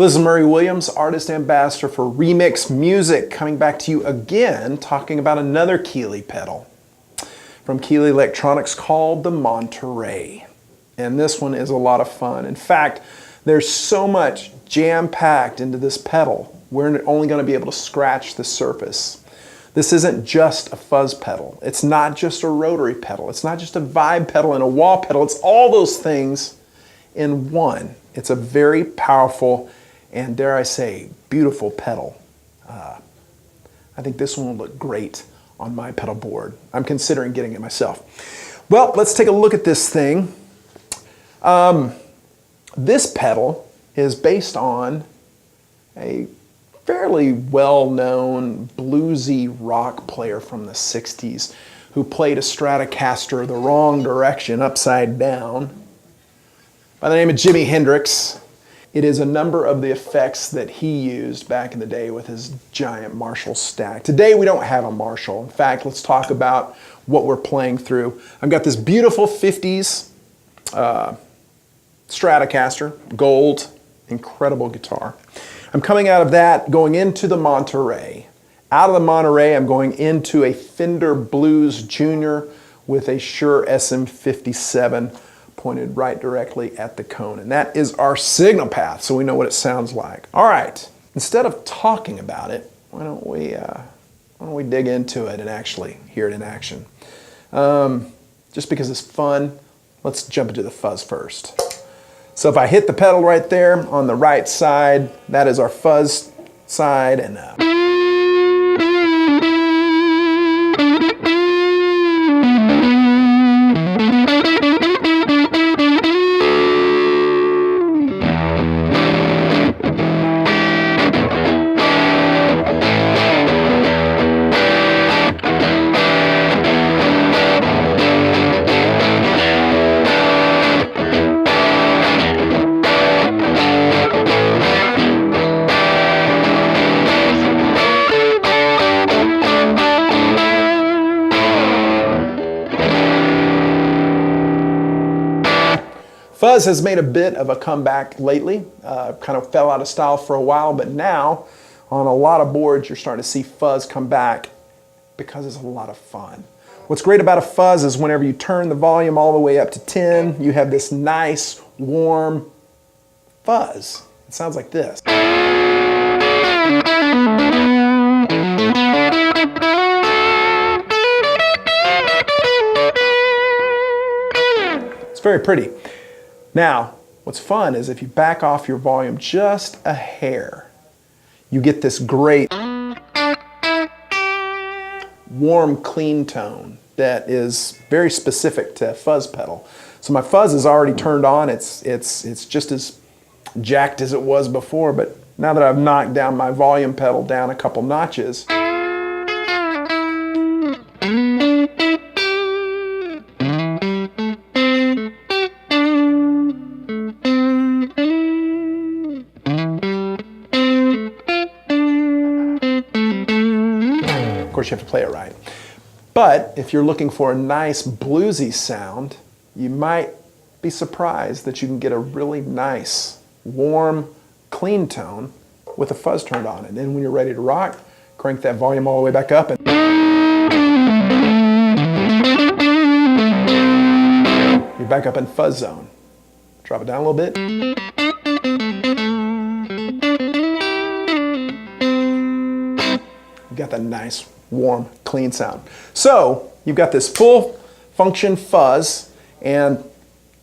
Well, this is Murray Williams, artist ambassador for Remix Music, coming back to you again, talking about another Keeley pedal from Keeley Electronics called the Monterey. And this one is a lot of fun. In fact, there's so much jam-packed into this pedal, we're only going to be able to scratch the surface. This isn't just a fuzz pedal. It's not just a rotary pedal. It's not just a vibe pedal and a wah pedal. It's all those things in one. It's a very powerful and, dare I say, beautiful pedal. I think this one will look great on my pedal board. I'm considering getting it myself. Well, let's take a look at this thing. This pedal is based on a fairly well-known bluesy rock player from the 60s who played a Stratocaster the wrong direction, upside down, by the name of Jimi Hendrix. It is a number of the effects that he used back in the day with his giant Marshall stack. Today we don't have a Marshall. In fact, let's talk about what we're playing through. I've got this beautiful 50s Stratocaster, gold, incredible guitar. I'm coming out of that, going into the Monterey. Out of the Monterey, I'm going into a Fender Blues Junior with a Shure SM57 pointed right directly at the cone. And that is our signal path, so we know what it sounds like. All right, instead of talking about it, why don't we dig into it and actually hear it in action? Just because it's fun, let's jump into the fuzz first. So if I hit the pedal right there on the right side, that is our fuzz side, and fuzz has made a bit of a comeback lately, kind of fell out of style for a while, but now on a lot of boards you're starting to see fuzz come back because it's a lot of fun. What's great about a fuzz is whenever you turn the volume all the way up to 10, you have this nice, warm fuzz. It sounds like this. It's very pretty. Now, what's fun is if you back off your volume just a hair, you get this great warm, clean tone that is very specific to a fuzz pedal. So my fuzz is already turned on. It's just as jacked as it was before, but now that I've knocked down my volume pedal down a couple notches, of course you have to play it right. But if you're looking for a nice bluesy sound, you might be surprised that you can get a really nice, warm, clean tone with a fuzz turned on. And then when you're ready to rock, crank that volume all the way back up and you're back up in fuzz zone. Drop it down a little bit. You got that nice, warm, clean sound. So you've got this full function fuzz, and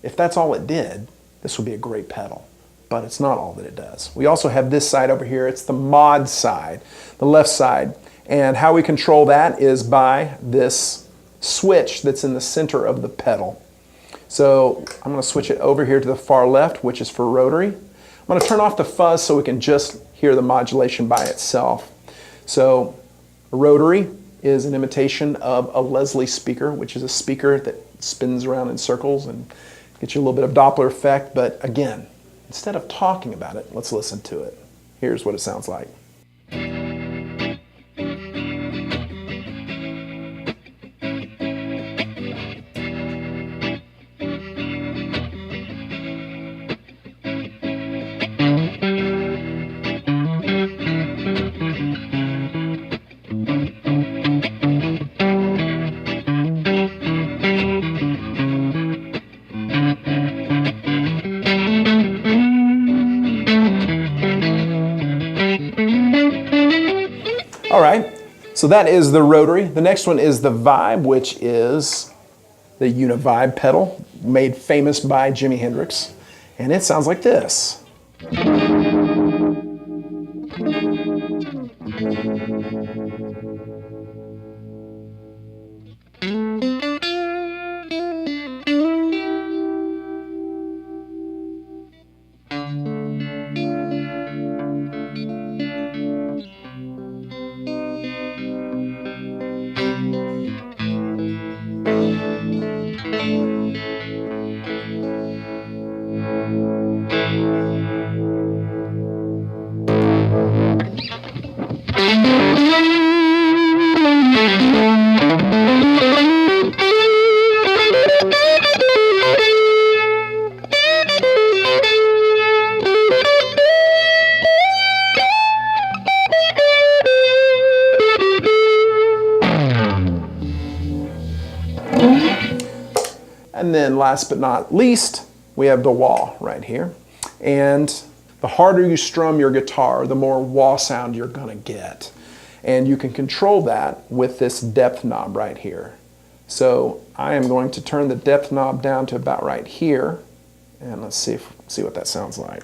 if that's all it did, this would be a great pedal. But it's not all that it does. We also have this side over here. It's the mod side, the left side. And how we control that is by this switch that's in the center of the pedal. So I'm going to switch it over here to the far left, which is for rotary. I'm going to turn off the fuzz so we can just hear the modulation by itself. So a rotary is an imitation of a Leslie speaker, which is a speaker that spins around in circles and gets you a little bit of Doppler effect. But again, instead of talking about it, let's listen to it. Here's what it sounds like. All right, so that is the rotary. The next one is the vibe, which is the Univibe pedal, made famous by Jimi Hendrix. And it sounds like this. And then last but not least, we have the wah right here. And the harder you strum your guitar, the more wah sound you're gonna get. And you can control that with this depth knob right here. So I am going to turn the depth knob down to about right here. And let's see what that sounds like.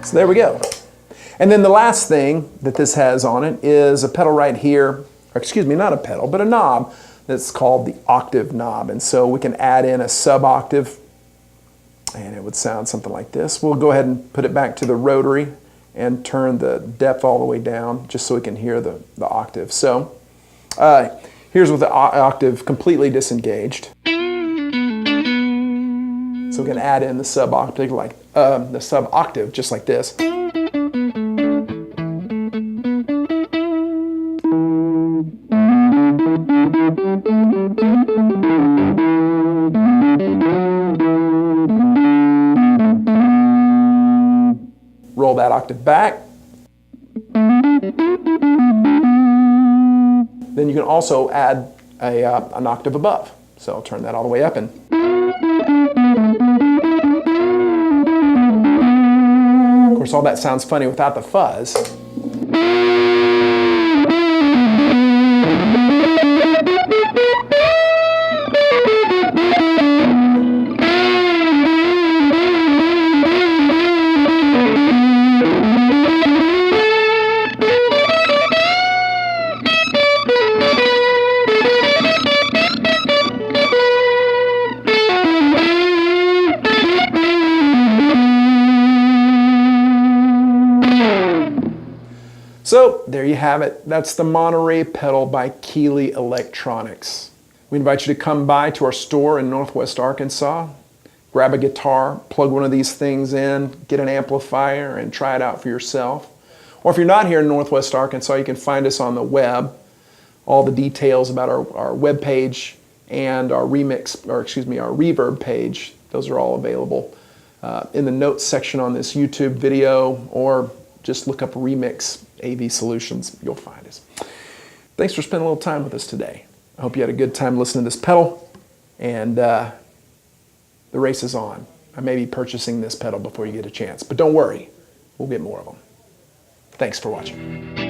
So there we go. And then the last thing that this has on it is a pedal right here, or excuse me, not a pedal, but a knob that's called the octave knob. And so we can add in a sub-octave, and it would sound something like this. We'll go ahead and put it back to the rotary and turn the depth all the way down just so we can hear the octave. So here's with the octave completely disengaged. So we can add in the sub-octave just like this. Roll that octave back. Then you can also add an octave above. So I'll turn that all the way up and of course all that sounds funny without the fuzz. So there you have it. That's the Monterey pedal by Keeley Electronics. We invite you to come by to our store in Northwest Arkansas, grab a guitar, plug one of these things in, get an amplifier, and try it out for yourself. Or if you're not here in Northwest Arkansas, you can find us on the web. All the details about our web page and our Reverb page, those are all available in the notes section on this YouTube video, or just look up Remix AV Solutions, you'll find us. Thanks for spending a little time with us today. I hope you had a good time listening to this pedal, and the race is on. I may be purchasing this pedal before you get a chance, but don't worry, we'll get more of them. Thanks for watching.